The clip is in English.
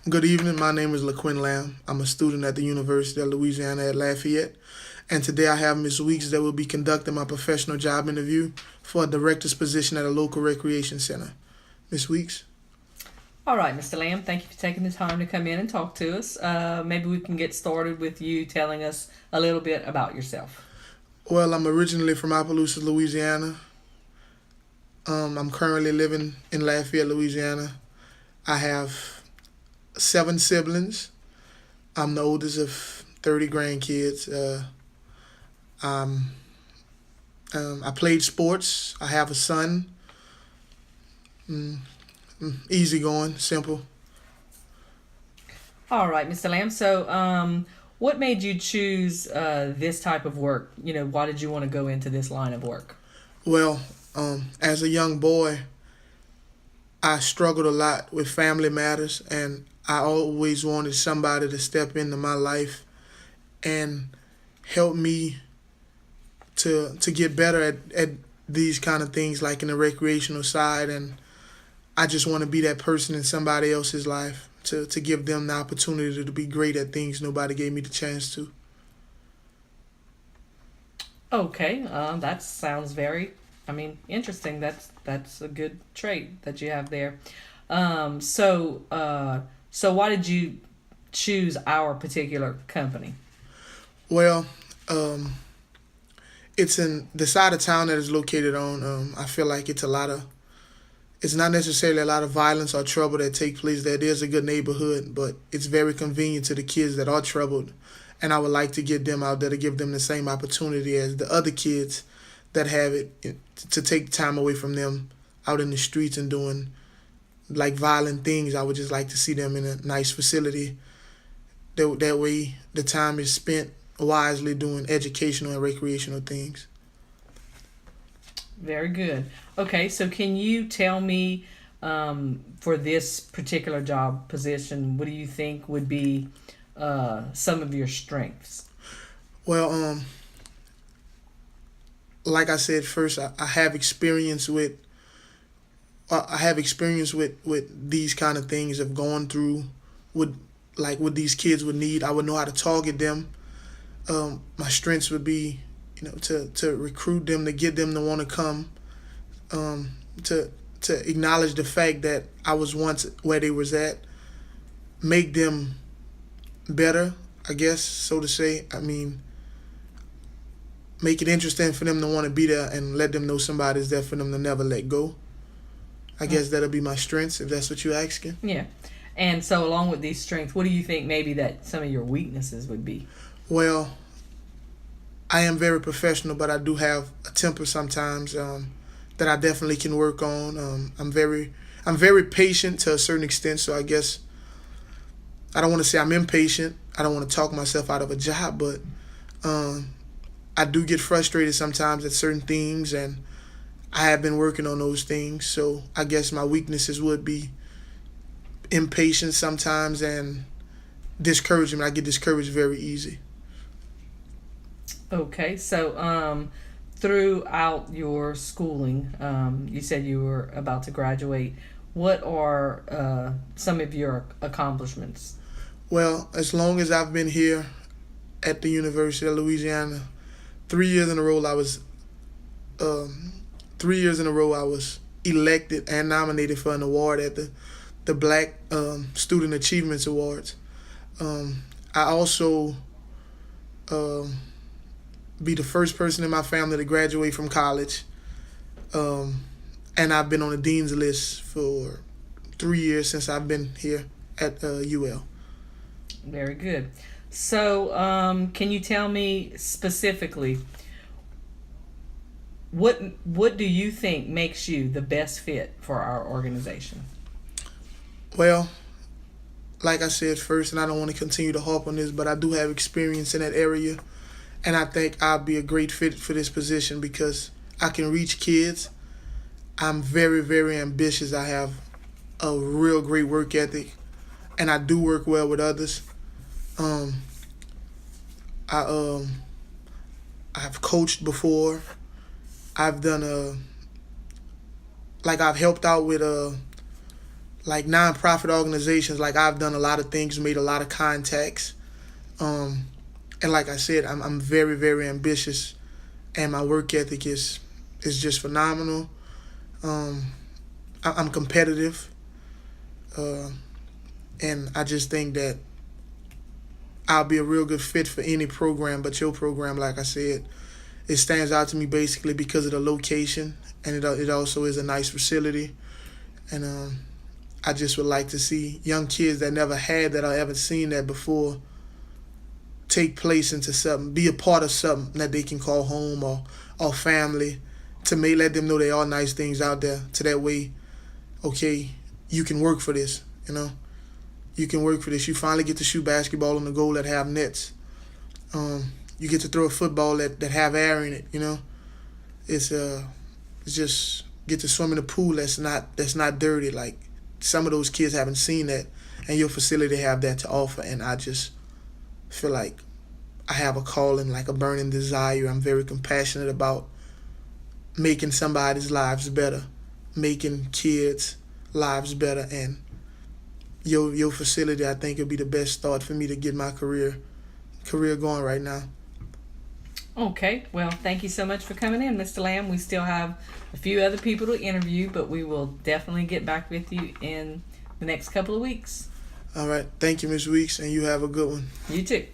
Good evening. My name is LaQuinn Lamb. I'm a student at the University of Louisiana at Lafayette. And today I have Ms. Weeks that will be conducting my professional job interview for a director's position at a local recreation center. Ms. Weeks? All right, Mr. Lamb, thank you for taking the time to come in and talk to us. Maybe we can get started with you telling us a little bit about yourself. Well, I'm originally from Opelousas, Louisiana. I'm currently living in Lafayette, Louisiana. I have 7 siblings. I'm the oldest of 30 grandkids. Um, I played sports. I have a son. Mm, Easy going, simple. All right, Mr. Lamb. So, what made you choose this type of work? Why did you want to go into this line of work? Well, as a young boy, I struggled a lot with family matters, and I always wanted somebody to step into my life and help me to get better at these kind of things, like in the recreational side. And I just want to be that person in somebody else's life to give them the opportunity to be great at things nobody gave me the chance to. Okay, that sounds interesting. That's a good trait that you have there. So why did you choose our particular company? Well, it's in the side of town that it's located on. I feel like it's not necessarily a lot of violence or trouble that take place there. It is a good neighborhood, but it's very convenient to the kids that are troubled. And I would like to get them out there to give them the same opportunity as the other kids that have it, to take time away from them out in the streets and doing like violent things. I would just like to see them in a nice facility. That way, the time is spent wisely doing educational and recreational things. Very good. Okay, so can you tell me, for this particular job position, what do you think would be some of your strengths? Well, like I said first, I have experience with with these kind of things of going through with like what these kids would need. I would know how to target them. My strengths would be, to recruit them, to get them to want to come, um, to acknowledge the fact that I was once where they was at, make them better, I guess, so to say. I mean, make it interesting for them to want to be there and let them know somebody's there for them to never let go. I Mm, guess that'll be my strengths if that's what you're asking. yeah. And so, along with these strengths, what do you think maybe that some of your weaknesses would be? Well, I am very professional, but I do have a temper sometimes, that I definitely can work on. I'm very patient to a certain extent, so I guess I don't want to say I'm impatient. I don't want to talk myself out of a job, but um, I do get frustrated sometimes at certain things, and I have been working on those things. So I guess my weaknesses would be impatience sometimes and discouragement. I get discouraged very easy. Okay, so throughout your schooling, you said you were about to graduate. What are some of your accomplishments? Well, as long as I've been here at the University of Louisiana, 3 years in a row I was um, 3 years in a row I was elected and nominated for an award at the Black Student Achievements Awards. I also um, be the first person in my family to graduate from college, um, and I've been on the dean's list for 3 years since I've been here at UL. Very good. So, can you tell me specifically what do you think makes you the best fit for our organization? Well, like I said first, and I don't want to continue to harp on this, but I do have experience in that area, and I think I'll be a great fit for this position because I can reach kids. I'm very, very ambitious. I have a real great work ethic, and I do work well with others. Um, I I've coached before. I've done I've helped out with like nonprofit organizations. Like I've done a lot of things, made a lot of contacts, and like I said, I'm very very ambitious, and my work ethic is just phenomenal. I'm competitive, uh, and I just think that I'll be a real good fit for any program. But your program, like I said, it stands out to me basically because of the location, and it also is a nice facility, and I just would like to see young kids that never had that or ever seen that before take place into something, be a part of something that they can call home or family, to let them know there are nice things out there. To that way, okay, you can work for this. You know, you can work for this. You finally get to shoot basketball on the goal that have nets. You get to throw a football that have air in it. You know, it's just get to swim in a pool that's not dirty. Like some of those kids haven't seen that, and your facility have that to offer. And I just feel like I have a calling, like a burning desire. I'm very compassionate about making somebody's lives better, making kids' lives better, and your facility, I think, would be the best start for me to get my career going right now. Okay, well, thank you so much for coming in, Mr. Lamb. We still have a few other people to interview, but we will definitely get back with you in the next couple of weeks. All right, thank you, Ms. Weeks, and you have a good one. You too.